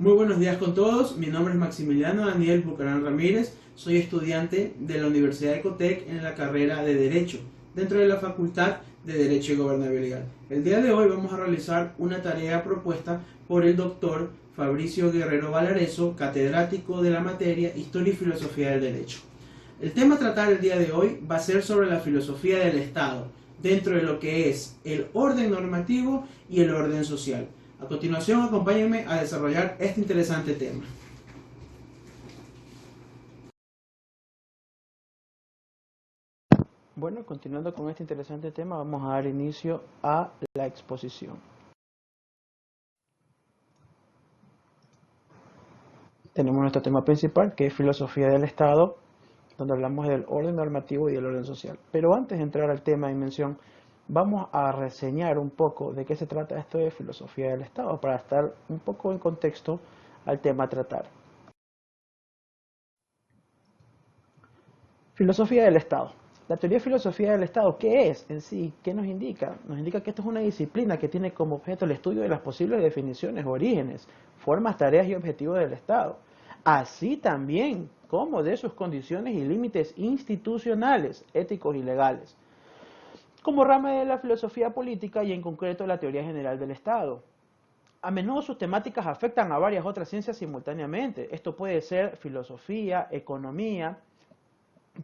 Muy buenos días con todos, mi nombre es Maximiliano Daniel Bucarán Ramírez, soy estudiante de la Universidad de Ecotec en la carrera de Derecho, dentro de la Facultad de Derecho y Gobernabilidad. El día de hoy vamos a realizar una tarea propuesta por el doctor Fabricio Guerrero Valareso, catedrático de la materia Historia y Filosofía del Derecho. El tema a tratar el día de hoy va a ser sobre la filosofía del Estado, dentro de lo que es el orden normativo y el orden social. A continuación, acompáñenme a desarrollar este interesante tema. Bueno, continuando con este interesante tema, vamos a dar inicio a la exposición. Tenemos nuestro tema principal, que es filosofía del Estado, donde hablamos del orden normativo y del orden social. Pero antes de entrar al tema en mención, vamos a reseñar un poco de qué se trata esto de filosofía del Estado, para estar un poco en contexto al tema a tratar. Filosofía del Estado. La teoría de filosofía del Estado, ¿qué es en sí? ¿Qué nos indica? Nos indica que esto es una disciplina que tiene como objeto el estudio de las posibles definiciones, orígenes, formas, tareas y objetivos del Estado, así también como de sus condiciones y límites institucionales, éticos y legales, como rama de la filosofía política y en concreto la teoría general del Estado. A menudo sus temáticas afectan a varias otras ciencias simultáneamente. Esto puede ser filosofía, economía,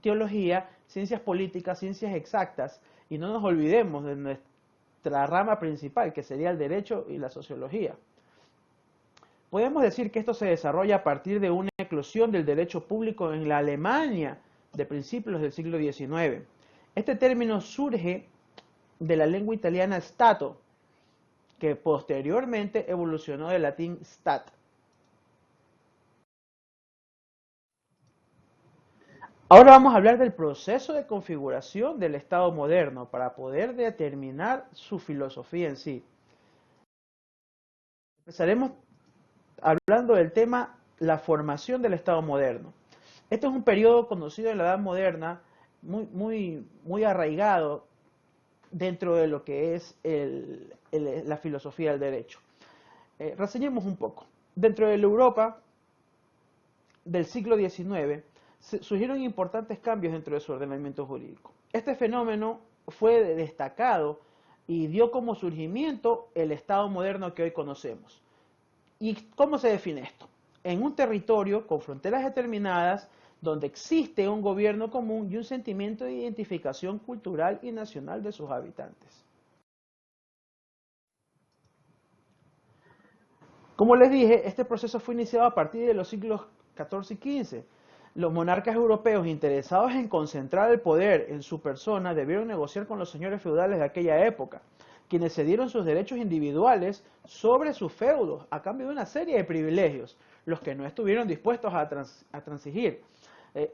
teología, ciencias políticas, ciencias exactas, y no nos olvidemos de nuestra rama principal, que sería el derecho y la sociología. Podemos decir que esto se desarrolla a partir de una eclosión del derecho público en la Alemania de principios del siglo XIX. Este término surge de la lengua italiana stato, que posteriormente evolucionó del latín stat. Ahora vamos a hablar del proceso de configuración del Estado moderno para poder determinar su filosofía en sí. Empezaremos hablando del tema la formación del Estado moderno. Este es un periodo conocido en la Edad Moderna, muy arraigado dentro de lo que es la filosofía del derecho. Reseñemos un poco. Dentro de la Europa del siglo XIX, surgieron importantes cambios dentro de su ordenamiento jurídico. Este fenómeno fue destacado y dio como surgimiento el Estado moderno que hoy conocemos. ¿Y cómo se define esto? En un territorio con fronteras determinadas, donde existe un gobierno común y un sentimiento de identificación cultural y nacional de sus habitantes. Como les dije, este proceso fue iniciado a partir de los siglos XIV y XV. Los monarcas europeos interesados en concentrar el poder en su persona debieron negociar con los señores feudales de aquella época, quienes cedieron sus derechos individuales sobre sus feudos a cambio de una serie de privilegios, los que no estuvieron dispuestos a transigir,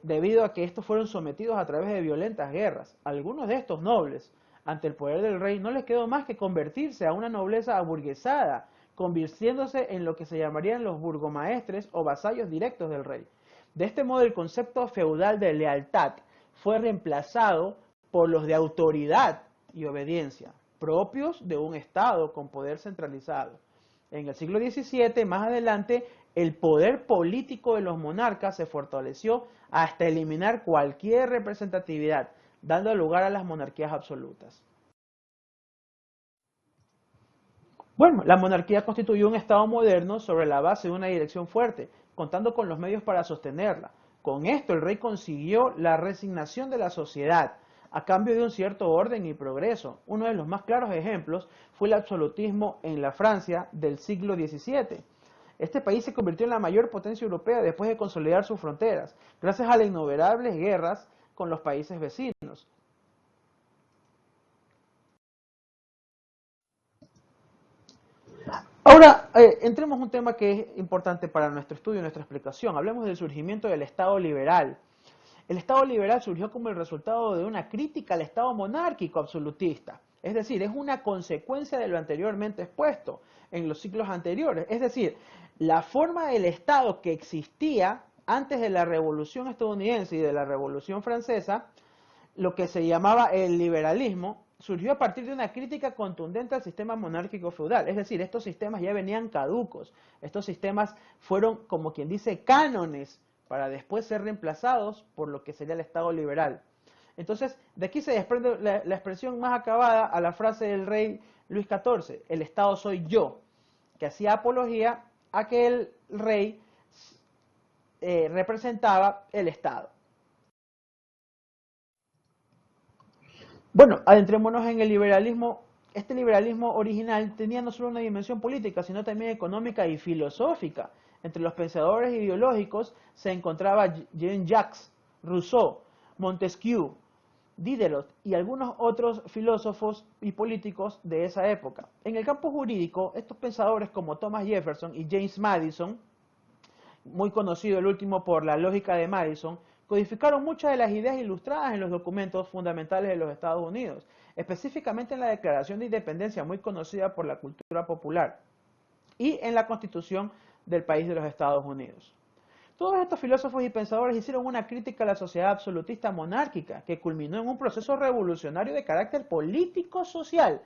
debido a que estos fueron sometidos a través de violentas guerras. Algunos de estos nobles, ante el poder del rey, no les quedó más que convertirse a una nobleza aburguesada, convirtiéndose en lo que se llamarían los burgomaestres o vasallos directos del rey. De este modo, el concepto feudal de lealtad fue reemplazado por los de autoridad y obediencia, propios de un Estado con poder centralizado. En el siglo XVII, más adelante, el poder político de los monarcas se fortaleció hasta eliminar cualquier representatividad, dando lugar a las monarquías absolutas. Bueno, la monarquía constituyó un Estado moderno sobre la base de una dirección fuerte, contando con los medios para sostenerla. Con esto el rey consiguió la resignación de la sociedad, a cambio de un cierto orden y progreso. Uno de los más claros ejemplos fue el absolutismo en la Francia del siglo XVII. Este país se convirtió en la mayor potencia europea después de consolidar sus fronteras, gracias a las innumerables guerras con los países vecinos. Ahora, entremos en un tema que es importante para nuestro estudio y nuestra explicación. Hablemos del surgimiento del Estado liberal. El Estado liberal surgió como el resultado de una crítica al Estado monárquico absolutista. Es decir, es una consecuencia de lo anteriormente expuesto en los siglos anteriores. Es decir, la forma del Estado que existía antes de la Revolución estadounidense y de la Revolución francesa, lo que se llamaba el liberalismo, surgió a partir de una crítica contundente al sistema monárquico feudal. Es decir, estos sistemas ya venían caducos. Estos sistemas fueron, como quien dice, cánones para después ser reemplazados por lo que sería el Estado liberal. Entonces, de aquí se desprende la expresión más acabada a la frase del rey Luis XIV, el Estado soy yo, que hacía apología a que el rey representaba el Estado. Bueno, adentrémonos en el liberalismo. Este liberalismo original tenía no solo una dimensión política, sino también económica y filosófica. Entre los pensadores ideológicos se encontraba Jean-Jacques Rousseau, Montesquieu, Diderot y algunos otros filósofos y políticos de esa época. En el campo jurídico, estos pensadores como Thomas Jefferson y James Madison, muy conocido el último por la lógica de Madison, codificaron muchas de las ideas ilustradas en los documentos fundamentales de los Estados Unidos, específicamente en la Declaración de Independencia, muy conocida por la cultura popular, y en la Constitución del país de los Estados Unidos. Todos estos filósofos y pensadores hicieron una crítica a la sociedad absolutista monárquica, que culminó en un proceso revolucionario de carácter político-social,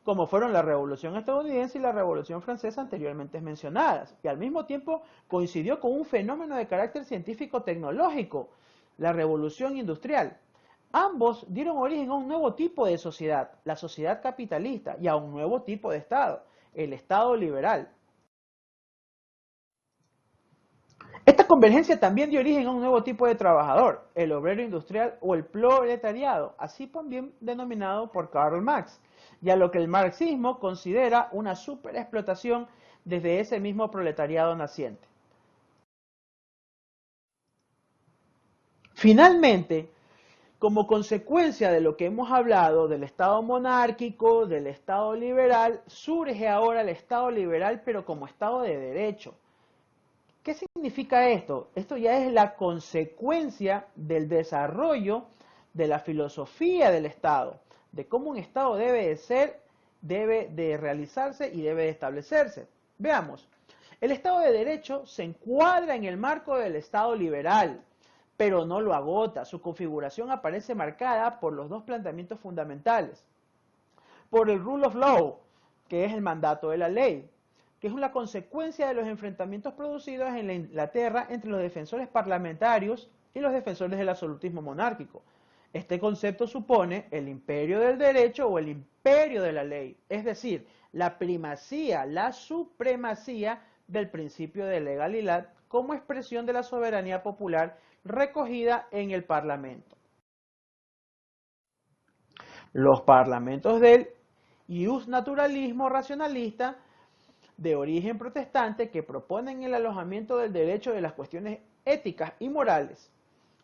como fueron la Revolución Estadounidense y la Revolución Francesa anteriormente mencionadas, y al mismo tiempo coincidió con un fenómeno de carácter científico-tecnológico, la Revolución Industrial. Ambos dieron origen a un nuevo tipo de sociedad, la sociedad capitalista, y a un nuevo tipo de Estado, el Estado liberal. Esta convergencia también dio origen a un nuevo tipo de trabajador, el obrero industrial o el proletariado, así también denominado por Karl Marx, y a lo que el marxismo considera una superexplotación desde ese mismo proletariado naciente. Finalmente, como consecuencia de lo que hemos hablado del Estado monárquico, del Estado liberal, surge ahora el Estado liberal pero como Estado de derecho. ¿Qué significa esto? Esto ya es la consecuencia del desarrollo de la filosofía del Estado, de cómo un Estado debe de ser, debe de realizarse y debe de establecerse. Veamos, el Estado de Derecho se encuadra en el marco del Estado liberal, pero no lo agota. Su configuración aparece marcada por los dos planteamientos fundamentales. Por el rule of law, que es el mandato de la ley, que es una consecuencia de los enfrentamientos producidos en la Inglaterra entre los defensores parlamentarios y los defensores del absolutismo monárquico. Este concepto supone el imperio del derecho o el imperio de la ley, es decir, la primacía, la supremacía del principio de legalidad como expresión de la soberanía popular recogida en el Parlamento. Los parlamentos del iusnaturalismo racionalista de origen protestante que proponen el alojamiento del derecho de las cuestiones éticas y morales,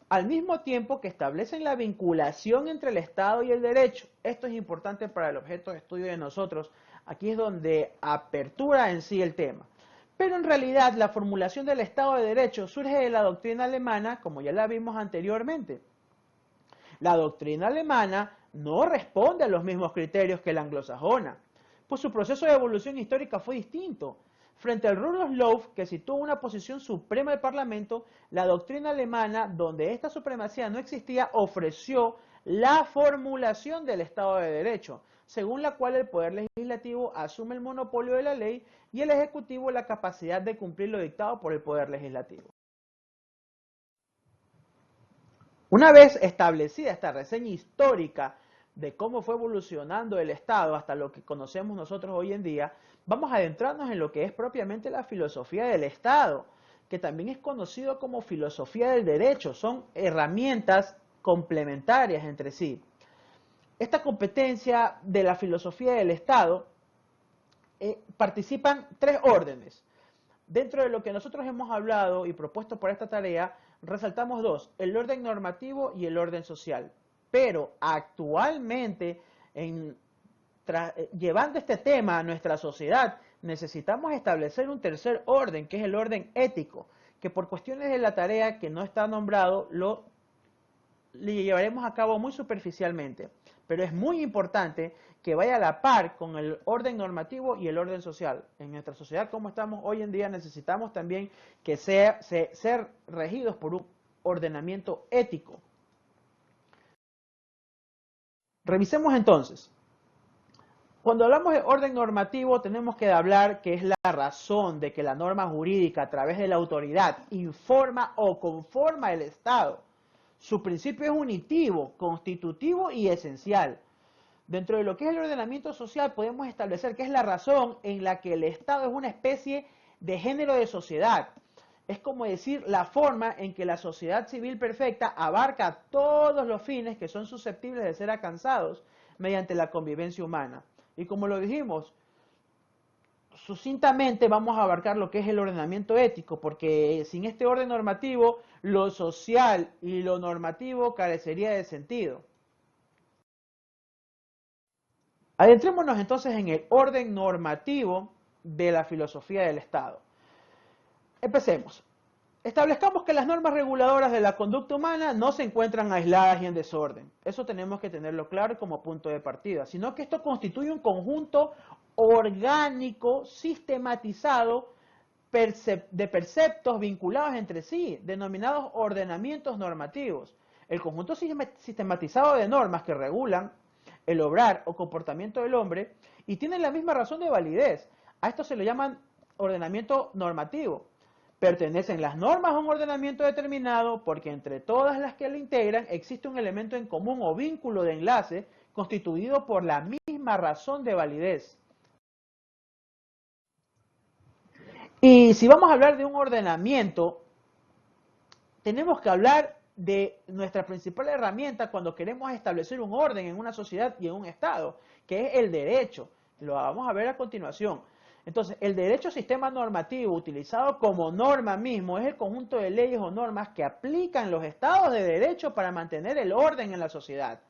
al mismo tiempo que establecen la vinculación entre el Estado y el derecho. Esto es importante para el objeto de estudio de nosotros. Aquí es donde apertura en sí el tema. Pero en realidad la formulación del Estado de Derecho surge de la doctrina alemana, como ya la vimos anteriormente. La doctrina alemana no responde a los mismos criterios que la anglosajona, pues su proceso de evolución histórica fue distinto. Frente al rule of law, que situó una posición suprema del Parlamento, la doctrina alemana, donde esta supremacía no existía, ofreció la formulación del Estado de Derecho, según la cual el Poder Legislativo asume el monopolio de la ley y el Ejecutivo la capacidad de cumplir lo dictado por el Poder Legislativo. Una vez establecida esta reseña histórica de cómo fue evolucionando el Estado hasta lo que conocemos nosotros hoy en día, vamos a adentrarnos en lo que es propiamente la filosofía del Estado, que también es conocido como filosofía del derecho. Son herramientas complementarias entre sí. Esta competencia de la filosofía del Estado participan tres órdenes. Dentro de lo que nosotros hemos hablado y propuesto para esta tarea, resaltamos dos, el orden normativo y el orden social. Pero actualmente, llevando este tema a nuestra sociedad, necesitamos establecer un tercer orden, que es el orden ético, que por cuestiones de la tarea que no está nombrado, lo llevaremos a cabo muy superficialmente. Pero es muy importante que vaya a la par con el orden normativo y el orden social. En nuestra sociedad como estamos hoy en día necesitamos también que ser regidos por un ordenamiento ético. Revisemos entonces. Cuando hablamos de orden normativo, tenemos que hablar que es la razón de que la norma jurídica a través de la autoridad informa o conforma el Estado. Su principio es unitivo, constitutivo y esencial. Dentro de lo que es el ordenamiento social podemos establecer que es la razón en la que el Estado es una especie de género de sociedad. Es como decir la forma en que la sociedad civil perfecta abarca todos los fines que son susceptibles de ser alcanzados mediante la convivencia humana. Y como lo dijimos, sucintamente vamos a abarcar lo que es el ordenamiento ético, porque sin este orden normativo, lo social y lo normativo carecería de sentido. Adentrémonos entonces en el orden normativo de la filosofía del Estado. Empecemos. Establezcamos que las normas reguladoras de la conducta humana no se encuentran aisladas y en desorden. Eso tenemos que tenerlo claro como punto de partida, sino que esto constituye un conjunto orgánico, sistematizado, de preceptos vinculados entre sí, denominados ordenamientos normativos. El conjunto sistematizado de normas que regulan el obrar o comportamiento del hombre y tienen la misma razón de validez. A esto se le llaman ordenamiento normativo. Pertenecen las normas a un ordenamiento determinado porque entre todas las que lo integran existe un elemento en común o vínculo de enlace constituido por la misma razón de validez. Y si vamos a hablar de un ordenamiento, tenemos que hablar de nuestra principal herramienta cuando queremos establecer un orden en una sociedad y en un Estado, que es el derecho. Lo vamos a ver a continuación. Entonces, el derecho sistema normativo utilizado como norma mismo es el conjunto de leyes o normas que aplican los estados de derecho para mantener el orden en la sociedad.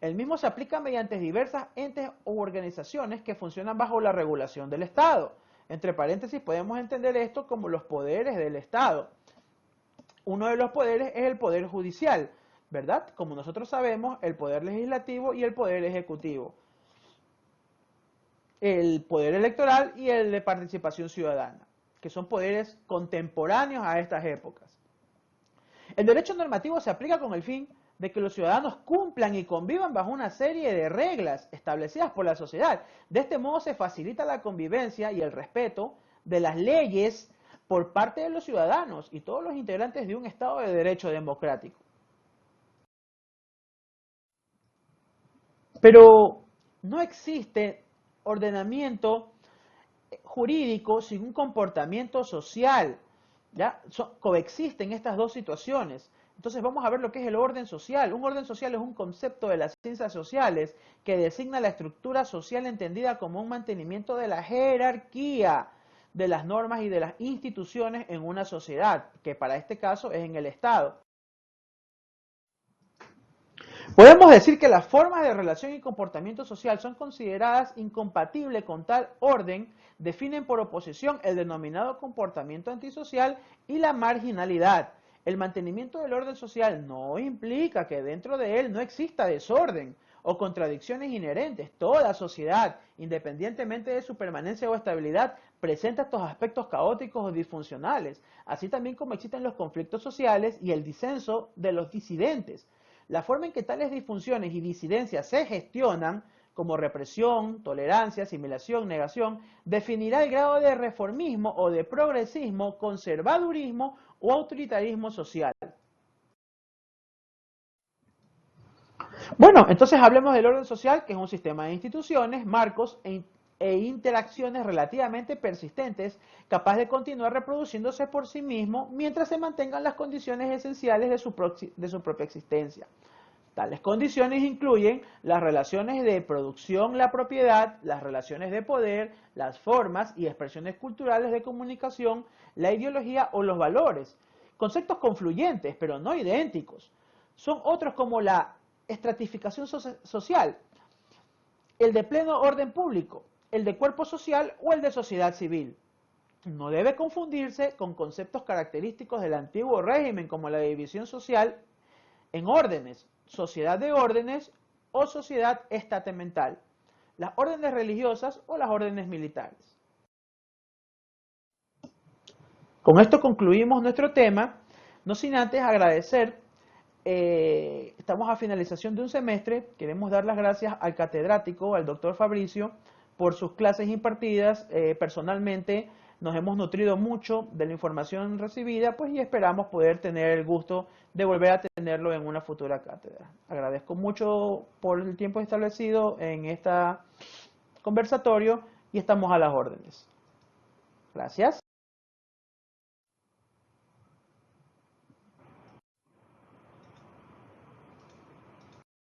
El mismo se aplica mediante diversas entes u organizaciones que funcionan bajo la regulación del Estado. Entre paréntesis, podemos entender esto como los poderes del Estado. Uno de los poderes es el poder judicial, ¿verdad? Como nosotros sabemos, el poder legislativo y el poder ejecutivo. El poder electoral y el de participación ciudadana, que son poderes contemporáneos a estas épocas. El derecho normativo se aplica con el fin de que los ciudadanos cumplan y convivan bajo una serie de reglas establecidas por la sociedad. De este modo se facilita la convivencia y el respeto de las leyes por parte de los ciudadanos y todos los integrantes de un Estado de derecho democrático. Pero no existe ordenamiento jurídico sin un comportamiento social. ¿Ya? Coexisten estas dos situaciones. Entonces vamos a ver lo que es el orden social. Un orden social es un concepto de las ciencias sociales que designa la estructura social entendida como un mantenimiento de la jerarquía de las normas y de las instituciones en una sociedad, que para este caso es en el Estado. Podemos decir que las formas de relación y comportamiento social son consideradas incompatibles con tal orden, definen por oposición el denominado comportamiento antisocial y la marginalidad. El mantenimiento del orden social no implica que dentro de él no exista desorden o contradicciones inherentes. Toda sociedad, independientemente de su permanencia o estabilidad, presenta estos aspectos caóticos o disfuncionales, así también como existen los conflictos sociales y el disenso de los disidentes. La forma en que tales disfunciones y disidencias se gestionan, como represión, tolerancia, asimilación, negación, definirá el grado de reformismo o de progresismo, conservadurismo o autoritarismo social. Bueno, entonces hablemos del orden social, que es un sistema de instituciones, marcos e interacciones relativamente persistentes, capaz de continuar reproduciéndose por sí mismo mientras se mantengan las condiciones esenciales de su propia existencia. Tales condiciones incluyen las relaciones de producción, la propiedad, las relaciones de poder, las formas y expresiones culturales de comunicación, la ideología o los valores. Conceptos confluyentes, pero no idénticos. Son otros como la estratificación social, el de pleno orden público, el de cuerpo social o el de sociedad civil. No debe confundirse con conceptos característicos del antiguo régimen como la división social en órdenes, sociedad de órdenes o sociedad estamental, las órdenes religiosas o las órdenes militares. Con esto concluimos nuestro tema, no sin antes agradecer estamos a finalización de un semestre. Queremos dar las gracias al catedrático, al doctor Fabricio, por sus clases impartidas. Personalmente nos hemos nutrido mucho de la información recibida, pues, y esperamos poder tener el gusto de volver a tenerlo en una futura cátedra. Agradezco mucho por el tiempo establecido en este conversatorio y estamos a las órdenes. Gracias.